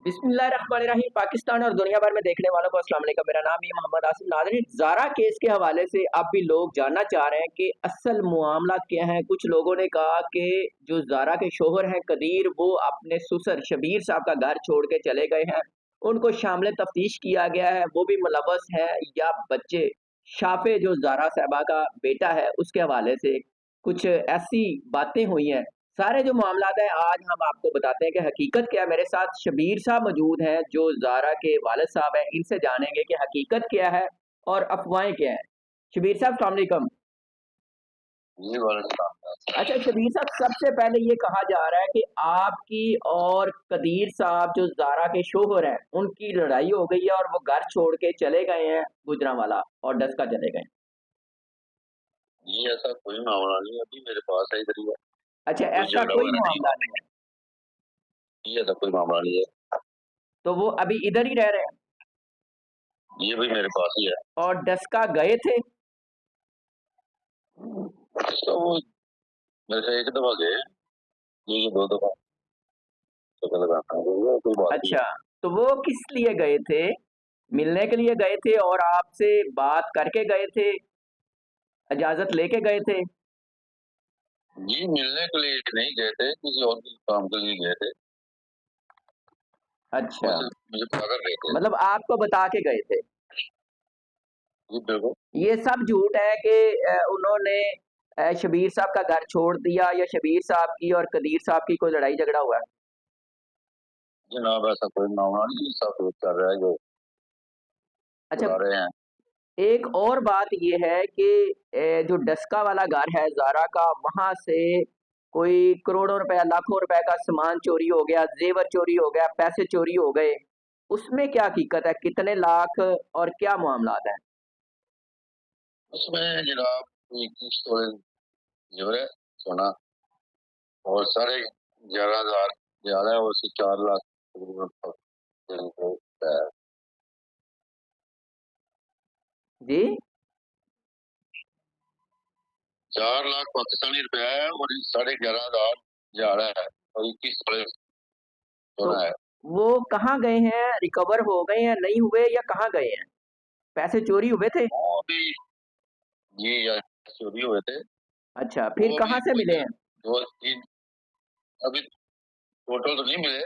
बिस्मिल्लाहिर्रहमानिर्रहीम। पाकिस्तान और दुनिया भर में देखने वालों को अस्सलाम वालेकुम। मेरा नाम है मोहम्मद आसिम। नाज़रीन, ज़ारा केस के हवाले से अब भी लोग जानना चाह रहे हैं कि असल मामला क्या है। कुछ लोगों ने कहा कि जो ज़ारा के शोहर हैं कदीर, वो अपने ससुर शबीर साहब का घर छोड़ के चले गए हैं। उनको शामिल तफ्तीश किया गया है, वो भी मुलव्वस है या बच्चे शाफे जो ज़ारा साहबा का बेटा है उसके हवाले से कुछ ऐसी बातें हुई हैं। सारे जो मामलात हैं आज हम आपको बताते हैं कि हकीकत क्या है। मेरे साथ शबीर साहब मौजूद हैं जो ज़ारा के वालिद साहब हैं। इनसे जानेंगे कि हकीकत क्या है और अफ़वाहें क्या हैं। शबीर साहब, अस्सलाम वालेकुम। जी, वालेकुम। अच्छा शबीर साहब, सबसे पहले ये कहा जा रहा है कि आपकी और कदीर साहब जो ज़ारा के शोहर हैं उनकी लड़ाई हो गई है और वो घर छोड़ के चले गए हैं गुजरांवाला और डस्का चले गए हैं। जी, ऐसा कोई मामला नहीं है, अभी मेरे पास है इधर ही है, अच्छा, कोई ऐसा झगड़ा कोई वगैरह नहीं मामला हुआ। नहीं है। जी, ऐसा कोई मामला नहीं है। तो वो अभी इधर ही रह रहे हैं ये भी मेरे पास ही है। और डस्का गए थे। तो वो मेरे से एक दफा गए, ये 2 दफा चक्कर लगाना है, वो कोई बात नहीं अच्छा, तो वो किस लिए गए थे? मिलने के लिए गए थे और आपसे बात करके गए थे, इजाज़त लेके गए थे? है। जी, मिलने के लिए नहीं गए थे, किसी और के काम के लिए गए थे। वो अच्छा, सिर्फ मुझे पाकर गए थे। मतलब आपको बता के गए थे। जी, बिल्कुल। ये सब झूठ है कि उन्होंने शबीर साहब का घर छोड़ दिया या शबीर साहब की और कदीर साहब की कोई लड़ाई झगड़ा हुआ है? जनाब, ऐसा कोई मामला नहीं, सब कुछ कर रहा है जो अच्छा, बुला रहे हैं। एक और बात ये है कि जो डस्का वाला घर है ज़ारा का, वहाँ से कोई करोड़ों रुपए, लाखों रुपए का सामान चोरी हो गया, ज़ेवर चोरी हो गया, पैसे चोरी हो गए। उसमें क्या हकीकत है? कितने लाख और क्या मामलात हैं? उसमें जनाब 21 तोले जेवर है, सोना, और 11,500 ज्यादा है, और उससे 4 लाख है। जी? 4 लाख पाकिस्तानी रुपया है, और 11,500 ज्यादा है, और 21 तोले तो सोना है। वो कहाँ गए हैं? रिकवर हो गए हैं, नहीं हुए या कहाँ गए हैं? पैसे चोरी हुए थे? वो अभी जी या चोरी हुए थे। अच्छा, वो फिर अभी कहाँ से कोई मिले हैं? 2-3 अभी टोटल तो नहीं मिले,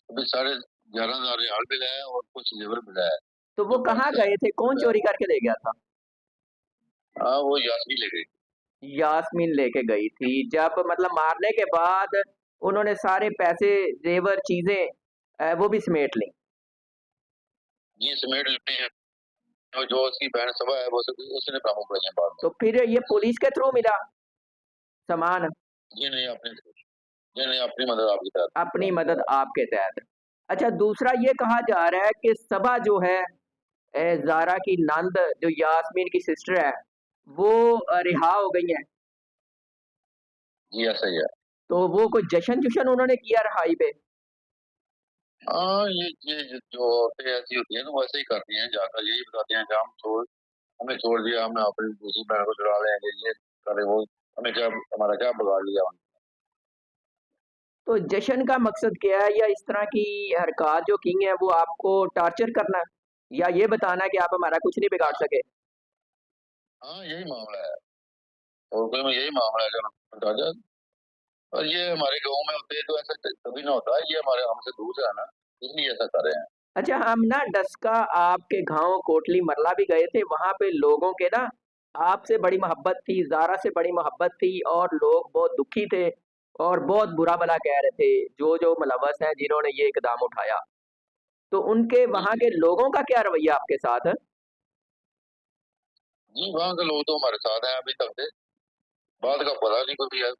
अभी 11,500 रियाल मिला है और कुछ जेवर मिला है तो वो जो कहाँ बस है। गए थे? कौन चोरी करके ले गया था? हाँ, वो यासमी ले गई। यास्मीन लेके गई थी। जब मतलब मारने के बाद उन्होंने सारे पैसे, ज़ेवर, चीज़ें वो भी समेट लीं। जी, समेट लेते हैं, और जो उसकी बहन सभा है वो उसने प्रमुख रही है बाद में। तो फिर ये पुलिस के थ्रू मिला सामान? जी नहीं, अपनी मदद आपकी तरफ। अपनी मदद आपके तहत। अच्छा, दूसरा ये कहा जा रहा है कि सबा जो है ज़ारा की नंद, जो यास्मीन की सिस्टर है, वो रिहा हो गई हैं। जी, ऐसा ही है। तो वो कोई जश्न-जुश्न उन्होंने किया रहाई पे? हाँ, ये जो औरतें ऐसी होती है ना, वो ऐसे ही करती हैं, जाकर यही बताती हैं कि हमें छोड़ दिया, हम अपनी दूसरी बहन को चुरा लेंगे, ये करे वो, हमारा क्या बिगाड़ लिया उन्होंने। तो जश्न का मकसद क्या है, या इस तरह की हरकत जो की हैं वो आपको टॉर्चर करना, या ये बताना कि आप हमारा कुछ नहीं बिगाड़ सके? हाँ, यही मामला है, होटल में यही मामला है जो राजा। और ये हमारे गाँव में होते हैं तो ऐसा कभी ना होता है, ये हमारे हमसे दूर है ना, इसलिए ऐसा कर रहे हैं। अच्छा, हम ना डस्का आपके गाँव कोटली मरला भी गए थे। वहाँ पे लोगों के ना आपसे बड़ी मोहब्बत थी, ज़ारा से बड़ी मोहब्बत थी और लोग बहुत दुखी थे और बहुत बुरा-भला कह रहे थे, जो मुलव्वस हैं जिन्होंने ये इक़दाम उठाया। तो उनके जी, वहाँ जी। के लोगों का क्या रवैया आपके साथ है? जी, वहाँ के लोग तो हमारे साथ हैं अभी तक से, बाद का पता नहीं कभी है,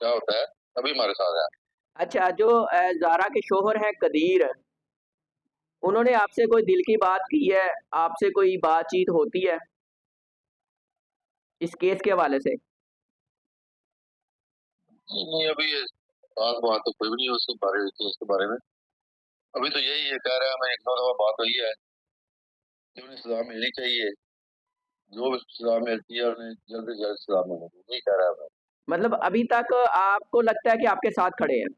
क्या होता है, अभी हमारे साथ हैं। अच्छा, जो ज़ारा के शौहर हैं कदीर, उन्होंने आपसे कोई दिल की बात की है? आपसे कोई बातचीत होती है इस केस के हवाले से? जी, नहीं, अभी ये खास बात तो कोई भी नहीं है उसके बारे में, केस के बारे में। अभी तो यही है, कह रहा है हमें 1-2 दफा बात हुई है कि उन्हें सजा मिलनी चाहिए, जो भी सजा मिलती है उन्हें जल्द से जल्द सजा मिलनी चाहिए, यही कह रहा है हमें। मतलब अभी तक आपको लगता है कि आपके साथ खड़े हैं?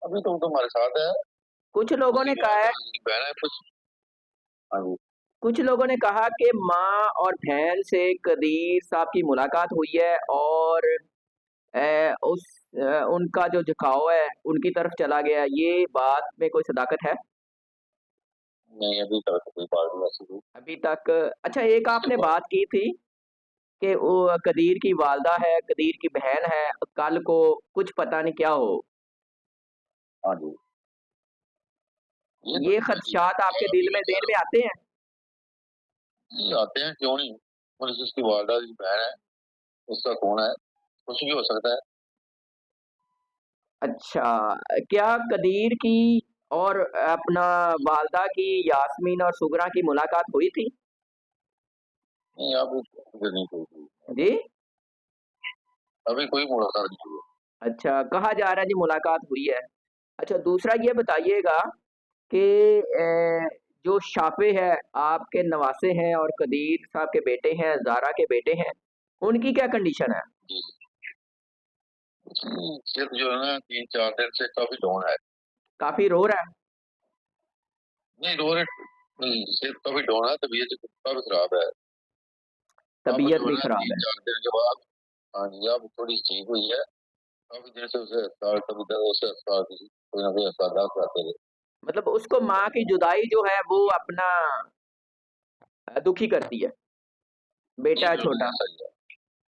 अभी तो वो तो हमारे साथ है, कुछ लोगों उसकी ने कहा है, उनकी बहन है कुछ। हाँ जी। कुछ लोगों ने कहा कि माँ और बहन से कदीर साहब की मुलाकात हुई है और उस उनका जो झुकाव है उनकी तरफ चला गया। ये बात में कोई सदाकत है? नहीं, अभी तक तो कोई बात नहीं ऐसी हुई। अभी तक अच्छा, एक उसके आपने बाद बात की थी कि वो कदीर की वालदा है, कदीर की बहन है, कल को कुछ पता नहीं क्या हो। हाँ जी, ये तो ये ठीक है जी। खदशात और आपके अभी दिल मैं में कह ज़हन रहा में हूँ, आते हैं? ये आते हैं क्यों नहीं। मतलब जिसकी वालदा की बहन है, उसका कौन है, कुछ भी हो सकता है। अच्छा, क्या कदीर की और अपना वालदा की यास्मीन और सुगरा की मुलाकात हुई थी? नहीं, आप इधर नहीं कोई भी। जी? अभी कोई मुलाकात नहीं हुई। अच्छा, कहा जा रहा है जी मुलाकात हुई है। अच्छा, दूसरा ये बताइएगा कि जो शाफ़े है, आपके नवासे हैं और कदीर साहब के बेटे हैं, ज़ारा के बेटे हैं, उनकी क्या कंडीशन है? जी। सिर्फ जो है ना 3-4 दिन से काफी डाउन है। काफ़ी रो रहा है, नहीं, रो रहे सिर्फ काफी डाउन है, तबीयत काफी खराब है। अब तबीयत जो है भी ना ख़राब तीन है। चार दिन के बाद, हाँ जी, अब थोड़ी ठीक हुई है। काफी दिन से उसे अस्पताल, कभी दर्द उसे अस्पताल कोई ना कोई अस्पताल कराते रहे। मतलब उसको माँ की जुदाई जो है वो अपना दुखी करती है। जी बेटा है बिल्कुल छोटा। ऐसा ही है।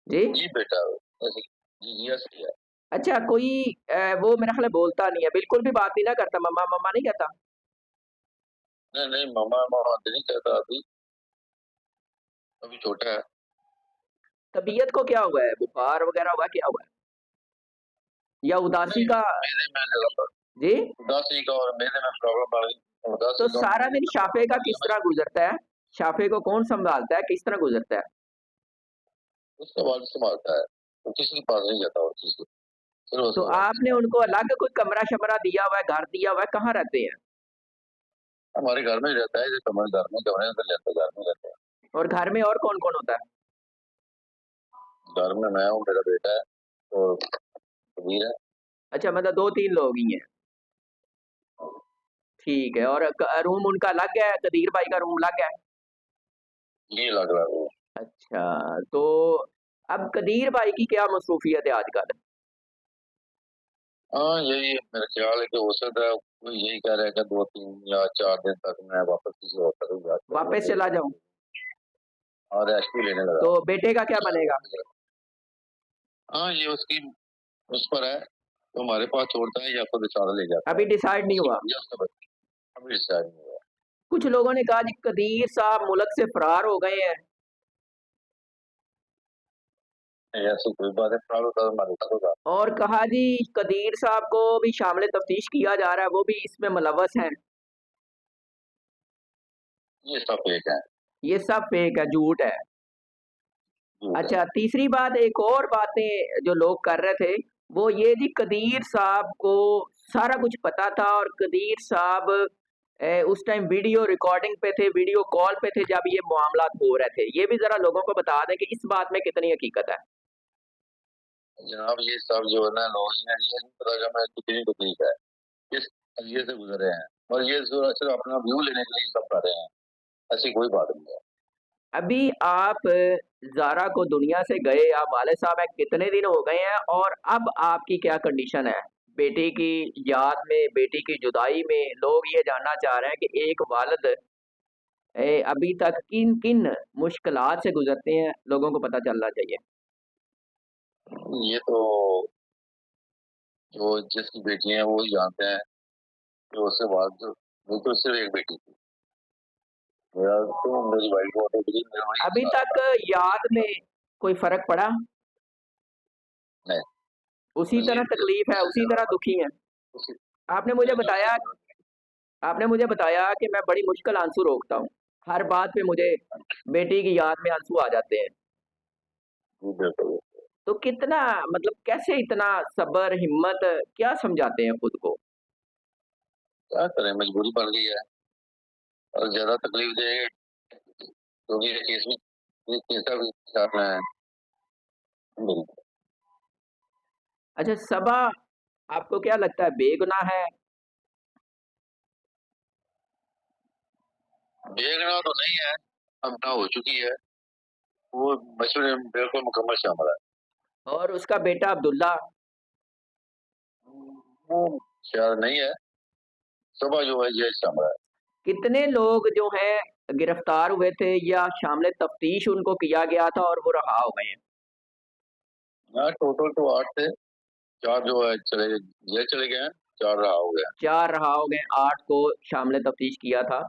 जी? जी बेटा, ऐसे जी जी ऐसा ही है। अच्छा, कोई वो मेरा ख़्याल है बोलता नहीं है, बिल्कुल भी बात ही ना करता, मम्मा, मम्मा नहीं कहता? नहीं नहीं, मामा मामा तो नहीं कहता अभी, अभी छोटा है। तबीयत को क्या हुआ है? बुखार वग़ैरह हुआ है, क्या हुआ है? या उदासी नहीं, का? मेरे में ज्यादा जी? उदासी का और मेरे में प्रॉब्लम आ गई। तो उदासी का और सारा मेरे दिन में शाफ़े प्रॉब्लम का आ गई किस है। मैं तरह गुज़रता है? शाफ़े को कौन सँभालता है, किस तरह गुज़रता है? उसका वाल संभालता है, तो किसी के पास नहीं जाता और चीज को, सिर्फ तो उसका वाल आपने संभालता उनको अलग कोई कमरा-शमरा दिया हुआ है, घर दिया हुआ है, कहाँ रहते हैं? है। हमारे घर में ही रहता है, जैसे हमारे घर में कमरे में तो रहता है, घर में रहता है। और घर में और कौन-कौन होता है? घर में मैं हूँ, मेरा बेटा है और कबीर है। अच्छा, मतलब 2-3 लोग ही हैं। ठीक है, और रूम उनका अलग है, कदीर भाई का रूम अलग है? ये लग रहा है। अच्छा, तो अब कदीर भाई की क्या मसरूफ़ियत है आजकल? हाँ, यही मेरा ख्याल है कि हो सकता है वो यही कह रहा है कि 2-3 या 4 दिन तक मैं वापस किसी और तरफ जा वापस चला जाऊँ? और रेस्ट भी लेने लगा। तो बेटे का क्या बनेगा? हाँ, ये उसकी उस पर है, तो हमारे पास छोड़ता है या खुद इशारा ले जाता है। अभी डिसाइड नहीं उसकी हुआ। मर्जी है, उसका बच्चा। अभी डिसाइड नहीं हुआ। कुछ लोगों ने कहा जी कदीर साहब मुल्क से फरार हो गए हैं। नहीं, ऐसी कोई बात है, फिलहाल तो हमारे साथ होगा। और कहा जी कदीर साहब को भी शामिल तफ्तीश किया जा रहा है, वो भी इसमें मुलव्वस हैं। ये सब फेक है, ये सब फेक है, झूठ है। झूठ है। अच्छा, तीसरी बात, एक और बातें जो लोग कर रहे थे, वो ये जी कदीर साहब को सारा कुछ पता था और कदीर साहब उस टाइम वीडियो रिकॉर्डिंग पे थे, वीडियो कॉल पे थे जब ये मामलात हो रहे थे। ये भी ज़रा लोगों को बता दें कि इस बात में कितनी हकीकत है। जनाब, ये सब जो है ना लोग हैं, ये नहीं पता कि हमें कितनी तकलीफ है, किस तरीके से गुजरे हैं, और ये सिर्फ अपना व्यू लेने के लिए सब कर रहे हैं। ऐसी कोई बात नहीं है। अभी आप ज़ारा को दुनिया से गए, आप वाले साहब हैं, कितने दिन हो गए हैं और अब आपकी क्या कंडीशन है? बेटी की याद में, बेटी की जुदाई में लोग ये जानना चाह रहे हैं कि एक वालिद अभी तक किन-किन मुश्किलात से गुज़रते हैं, लोगों को पता चलना चाहिए। ये तो जो जिसकी बेटी है वो ही जानते हैं कि उससे बात जो बिल्कुल सिर्फ एक बेटी थी। मेरा तो मेरी वाइफ बहुत बड़ी, मेरा वही अभी सारा तक था। याद में कोई फ़र्क पड़ा? नहीं, उसी तरह मजीद तकलीफ़ है, उससे उसी ज्यादा तरह था। दुखी हैं। उसी आपने मुझे नहीं नहीं, उससे बताया ज्यादा आपने मुझे बताया कि मैं बड़ी मुश्किल आंसू रोकता हूँ। हर बात पे मुझे बेटी की याद में आंसू आ जाते हैं। जी बिल्कुल। तो कितना मतलब कैसे इतना सब्र, हिम्मत क्या समझाते हैं खुद को? क्या करें, मजबूरी बन गई है। और ज्यादा तकलीफ देंगे क्योंकि ये केस भी, ये केस का भी सामना है। बिल्कुल। अच्छा सबा आपको क्या लगता है बेगुनाह है? बेगुनाह तो नहीं है, अब ना हो चुकी है, वो मशवरे में बिल्कुल मुकम्मल शामिल है। और उसका बेटा अब्दुल्ला? वो शायद नहीं है, सुबह जो है ये शामिल है। कितने लोग जो हैं गिरफ्तार हुए थे या शामिल तफ्तीश उनको किया गया था और वो रहा हो गए हैं? यहाँ टोटल तो 8 थे, 4 जो है जेल चले गए हैं, 4 रहा हो गया। 4 रहा हो गए, 8 को शामिल तफ्तीश किया था।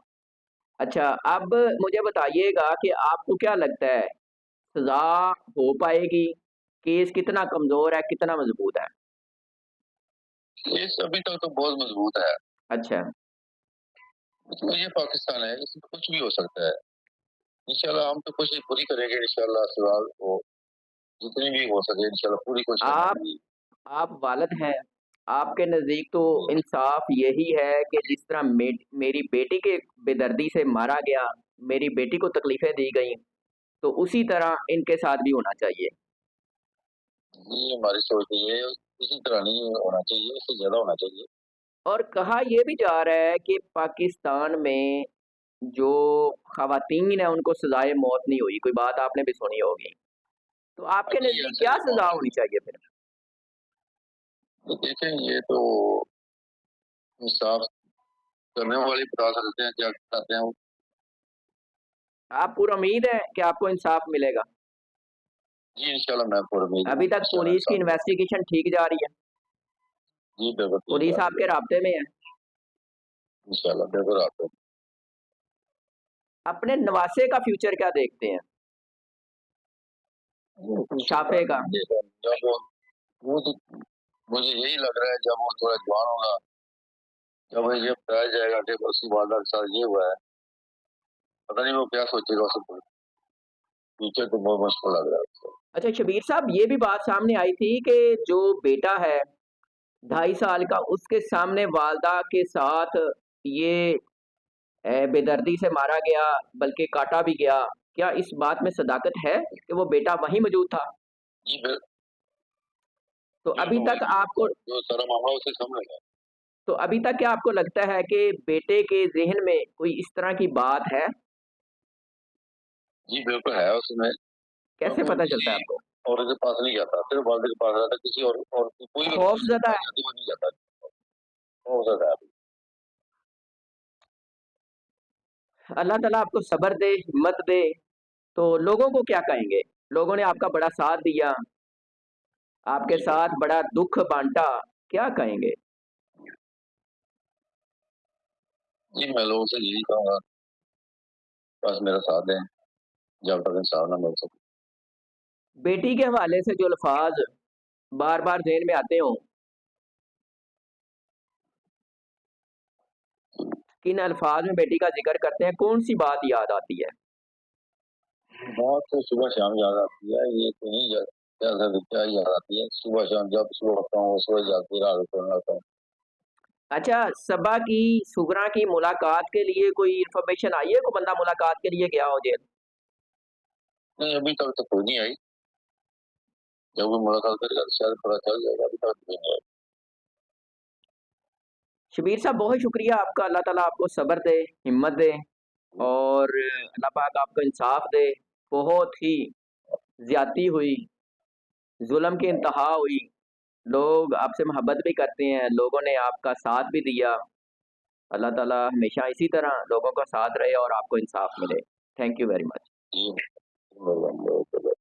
अच्छा, अब मुझे बताइएगा कि आपको क्या लगता है, सज़ा हो पाएगी? केस कितना कमज़ोर है, कितना मज़बूत है? केस अभी तक तो बहुत मजबूत है। अच्छा, तो ये पाकिस्तान है, इसमें कुछ भी हो सकता है। इंशाल्लाह हम तो कोशिश पूरी करेंगे, इंशाल्लाह सज़ा वो जितनी भी हो सके इंशाल्लाह पूरी कोशिश आप करेंगे। आप वालिद हैं, आपके नज़दीक तो इंसाफ़ यही है कि जिस तरह मेरी बेटी के बेदर्दी से मारा गया, मेरी बेटी को तकलीफ़ें दी गईं, तो उसी तरह इनके साथ भी होना चाहिए। ये हमारी सोच है, ये इसी तरह नहीं होना चाहिए, इससे ज़्यादा होना चाहिए। और कहा ये भी जा रहा है कि पाकिस्तान में जो ख़वातीन हैं उनको सज़ाए मौत नहीं हुई, कोई बात आपने भी सुनी होगी। तो आपके जी, नज़दीक ऐसे क्या भी सज़ा मामला होनी चाहिए फिर? तो देखें, ये तो इंसाफ करने वाले बता सकते हैं क्या करते हैं वो। आप पूरी उम्मीद है कि आपको इंसाफ़ मिलेगा? जी, इंशाल्लाह मैं पूरी उम्मीद है, अभी तक इंशाल्लाह पुलिस की इंसाफ मिलेगा। इन्वेस्टिगेशन ठीक जा रही है? जी, बिल्कुल ठीक पुलिस जा रही आपके है। राब्ते में है? इंशाल्लाह बिल्कुल आपको अपने नवासे का फ्यूचर क्या देखते हैं? शाफ़े का? देखो, जब वो तो मुझे यही लग रहा है, जब वो थोड़ा जवान होगा, जब ये बताया जाएगा कि उसकी वालदा के साथ ये हुआ है, पता नहीं वो क्या सोचेगा, उसे फ्यूचर तो बहुत मुश्किल लग रहा है उसको। अच्छा शबीर साहब, ये भी बात सामने आई थी कि जो बेटा है 2.5 साल का, उसके सामने वालदा के साथ ये बेदर्दी से मारा गया, बल्कि काटा भी गया। क्या इस बात में सदाकत है कि वो बेटा वहीं मौजूद था? जी, तो अभी बिल्कुल वही तक मौजूद था, आपको जो सारा मामला उसके सामने था। तो अभी तक क्या आपको लगता है कि बेटे के ज़हन में कोई इस तरह की बात है? जी, बिल्कुल है उसमें, कैसे क्योंकि वो पता चलता है किसी आपको? औरत के पास नहीं जाता, सिर्फ वालदे के पास रहता, किसी और कोई भी दूसरे के खौफ़ज़दा पास है? जाती वो नहीं जाता। हो सकता है। अल्लाह ताला आपको सब्र दे, हिम्मत दे। तो लोगों को क्या कहेंगे? लोगों ने आपका बड़ा साथ दिया, आपके जी, साथ बड़ा दुःख बाँटा, क्या कहेंगे? जी, मैं लोगों से यही कहूँगा, बस मेरा साथ दें, जब तक इंसाफ ना मिल सके। बेटी के हवाले से जो अल्फ़ाज़ बार-बार ज़हन में आते हों, किन अल्फ़ाज़ में बेटी का ज़िक्र करते हैं, कौन-सी बात याद आती है? बात तो सुबह-शाम याद आती है, ये तो नहीं याद, क्या याद आती है, सुबह-शाम जब सुबह उठता हूँ, सुबह जागते रात को आता हूँ। अच्छा, सबा की सुगरा की मुलाकात के लिए कोई इन्फॉर्मेशन आई है, कोई बंदा मुलाकात के लिए गया हो जेल? नहीं, अभी तक तो कोई नहीं आई, जब वो मुलाकात करेगा तो शायद पता चल जाएगा, अभी तक कोई नहीं आई। शबीर साहब बहुत शुक्रिया आपका, अल्लाह ताला आपको सब्र दे, हिम्मत दे और अल्लाह पाक आपको इंसाफ दे। बहुत ही ज़्यादती हुई, ज़ुल्म की इंतहा हुई, लोग आपसे मोहब्बत भी करते हैं, लोगों ने आपका साथ भी दिया। अल्लाह ताला हमेशा इसी तरह लोगों का साथ रहे और आपको इंसाफ मिले। Thank you very much. Ji.